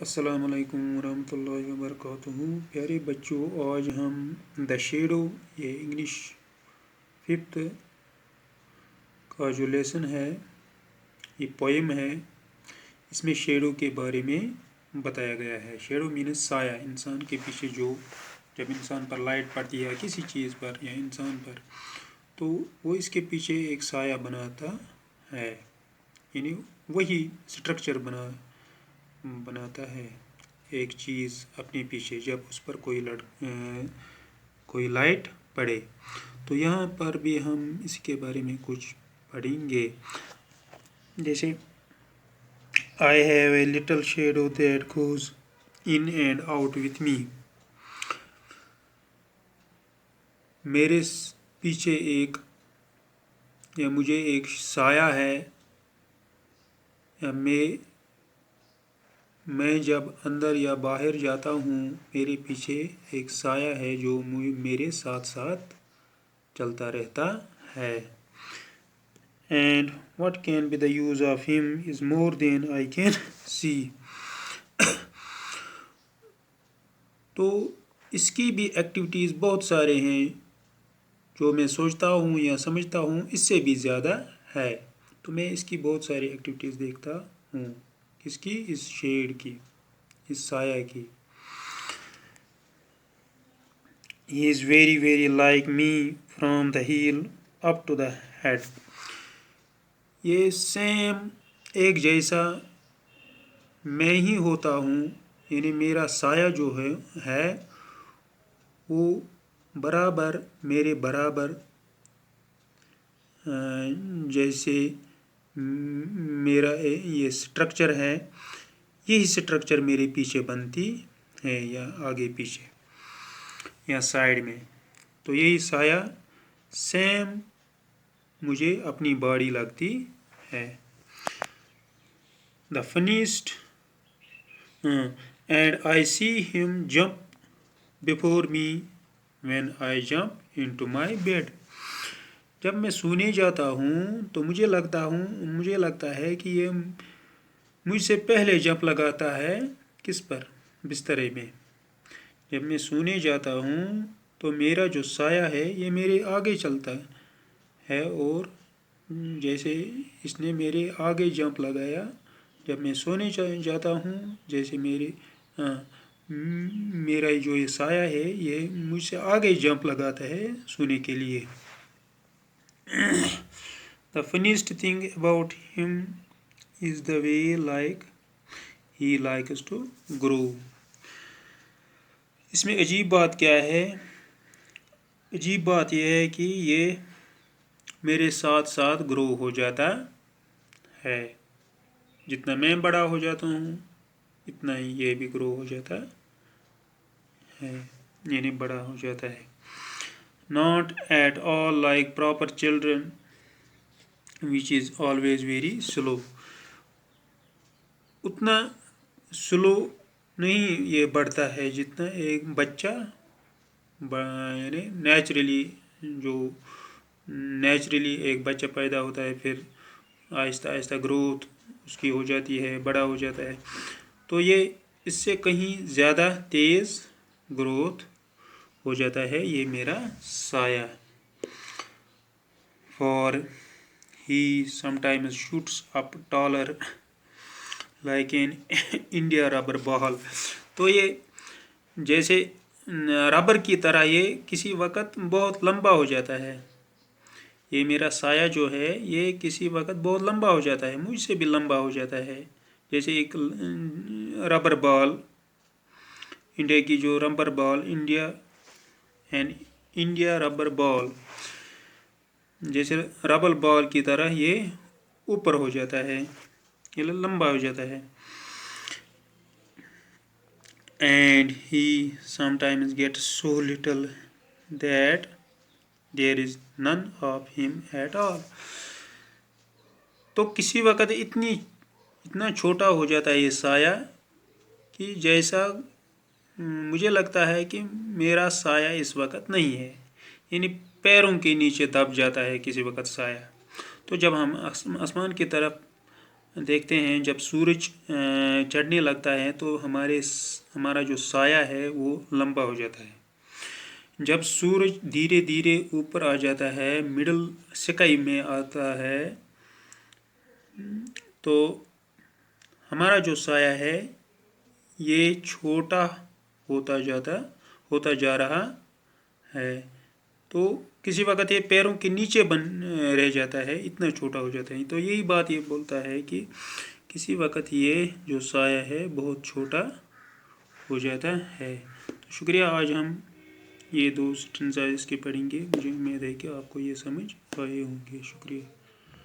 السلام علیکم ورحمۃ اللہ وبرکاتہ۔ پیارے بچوں، آج ہم دا شیڈو یہ انگلش 5th کا جو لیسن ہے یہ پوئم ہے، اس میں شیڈو کے بارے میں بتایا گیا ہے۔ شیڈو مینس سایہ، انسان کے پیچھے جو جب انسان پر لائٹ پڑتی ہے کسی چیز پر یا انسان پر تو وہ اس کے پیچھے ایک سایہ بناتا ہے، یعنی وہی اسٹرکچر بناتا ہے ایک چیز اپنے پیچھے جب اس پر کوئی لائٹ پڑے۔ تو یہاں پر بھی ہم اس کے بارے میں کچھ پڑھیں گے، جیسے I have a little shadow that goes in and out with me۔ میرے پیچھے مجھے ایک سایہ ہے، یا میں جب اندر یا باہر جاتا ہوں میرے پیچھے ایک سایہ ہے جو میرے ساتھ ساتھ چلتا رہتا ہے۔ And what can be the use of him is more than I can see۔ تو اس کی بھی ایکٹیویٹیز بہت سارے ہیں، جو میں سوچتا ہوں یا سمجھتا ہوں اس سے بھی زیادہ ہے۔ تو میں اس کی بہت ساری ایکٹیویٹیز دیکھتا ہوں، کس کی؟ اس شیڈ کی، اس سایہ کی۔ He is very very like me from the heel up to the head۔ یہ سیم ایک جیسا میں ہی ہوتا ہوں، یعنی میرا سایہ جو ہے وہ برابر میرے برابر، جیسے میرا یہ سٹرکچر ہے، یہی سٹرکچر میرے پیچھے بنتی ہے، یا آگے پیچھے یا سائڈ میں۔ تو یہی سایہ سیم مجھے اپنی باڈی لگتی ہے۔ The funniest and I see him jump before me when I jump into my bed۔ جب میں سونے جاتا ہوں تو مجھے لگتا ہے کہ یہ مجھ سے پہلے جمپ لگاتا ہے، کس پر؟ بسترے میں۔ جب میں سونے جاتا ہوں تو میرا جو سایہ ہے یہ میرے آگے چلتا ہے، اور جیسے اس نے میرے آگے جمپ لگایا جب میں سونے جاتا ہوں، جیسے میرا جو یہ سایہ ہے یہ مجھ سے آگے جمپ لگاتا ہے سونے کے لیے۔ The funniest thing about him is the way he likes to grow۔ اس میں عجیب بات کیا ہے؟ عجیب بات یہ ہے کہ یہ میرے ساتھ ساتھ گرو ہو جاتا ہے، جتنا میں بڑا ہو جاتا ہوں اتنا ہی یہ بھی گرو ہو جاتا ہے، یعنی بڑا ہو جاتا ہے۔ Not at all like proper children which is always very slow۔ اتنا سلو نہیں یہ بڑھتا ہے جتنا ایک بچہ، یعنی نیچرلی ایک بچہ پیدا ہوتا ہے، پھر آہستہ آہستہ گروتھ اس کی ہو جاتی ہے، بڑا ہو جاتا ہے، تو یہ اس سے کہیں زیادہ تیز گروتھ ہو جاتا ہے یہ میرا سایہ۔ For he sometimes shoots up taller like an India rubber ball۔ تو یہ جیسے ربر کی طرح یہ کسی وقت بہت لمبا ہو جاتا ہے، یہ میرا سایہ جو ہے یہ کسی وقت بہت لمبا ہو جاتا ہے، مجھ سے بھی لمبا ہو جاتا ہے، جیسے ایک ربر بال، انڈیا کی جو ربر بال، انڈیا ربر بال، جیسے ربر بال کی طرح یہ اوپر ہو جاتا ہے، یہ لمبا ہو جاتا ہے۔ And he sometimes gets so little that there is none of him at all۔ تو کسی وقت اتنا چھوٹا ہو جاتا ہے یہ سایہ کہ جیسا مجھے لگتا ہے کہ میرا سایہ اس وقت نہیں ہے، یعنی پیروں کے نیچے دب جاتا ہے کسی وقت سایہ۔ تو جب ہم آسمان کی طرف دیکھتے ہیں جب سورج چڑھنے لگتا ہے تو ہمارا جو سایہ ہے وہ لمبا ہو جاتا ہے. جب سورج دھیرے دھیرے اوپر آ جاتا ہے، مڈل اسکائی میں آتا ہے، تو ہمارا جو سایہ ہے یہ چھوٹا ہوتا جا رہا ہے. تو کسی وقت یہ پیروں کے نیچے رہ جاتا ہے، اتنا چھوٹا ہو جاتا ہے. تو یہی بات یہ بولتا ہے کہ کسی وقت یہ جو سایہ ہے بہت چھوٹا ہو جاتا ہے. تو شکریہ. آج ہم یہ 2 سٹینزاز کے پڑھیں گے. مجھے امید ہے کہ آپ کو یہ سمجھ آئے ہوں گے. شکریہ.